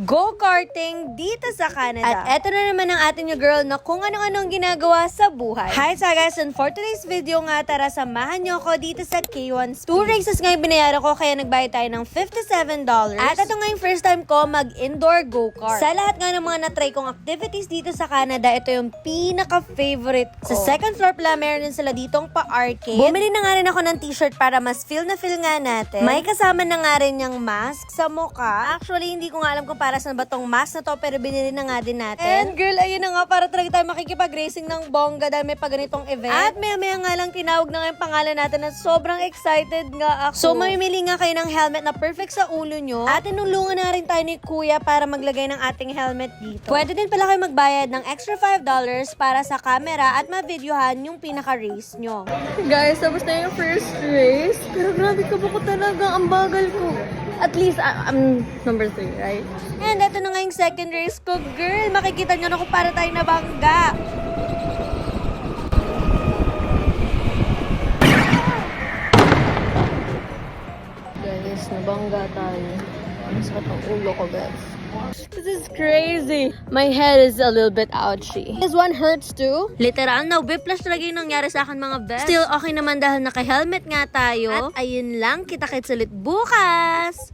go-karting dito sa Canada. At eto na naman ang ating girl na kung ano-anong ginagawa sa buhay. Hi sa guys, and for today's video nga, tara samahan nyo ako dito sa K1 Speed. 2 races nga yung binayaran ko, kaya nagbayad tayo ng $57. At ito nga yung first time ko mag-indoor go-kart. Sa lahat nga ng mga na-try kong activities dito sa Canada, ito yung pinaka-favorite ko. Sa second floor pala, meron din sila ditong pa-arcade. Bumili na nga rin ako ng t-shirt para mas feel na feel nga natin. May kasama na nga rin yung mask sa mukha. Actually, hindi ko nga alam kung para saan ba tong mask na to, pero binili na nga din natin. And girl, ayun na nga, para talaga tayo makikipag-racing ng bongga dahil may paganitong event. At maya-maya nga lang tinawag na nga yung pangalan natin at sobrang excited nga ako. So, mamimili nga kayo ng helmet na perfect sa ulo nyo. At tinulungan na rin tayo ni Kuya para maglagay ng ating helmet dito. Pwede din pala kayo magbayad ng extra $5 para sa camera at ma-videohan yung pinaka-race nyo. Guys, tapos na yung first race. Pero grabe ka ko talaga, ang bagal ko. At least, I'm number 3, right? And ito na nga yung second race ko, girl. Makikita nyo na kung para tayo nabangga. Guys, nabangga tayo. Masakit ang ulo ko, guys. This is crazy. My head is a little bit ouchy. This one hurts too. Literal na whiplash talaga yung nangyari sa akin, mga best. Still, okay naman dahil naka-helmet nga tayo. At ayun lang, kita-kits ulit bukas.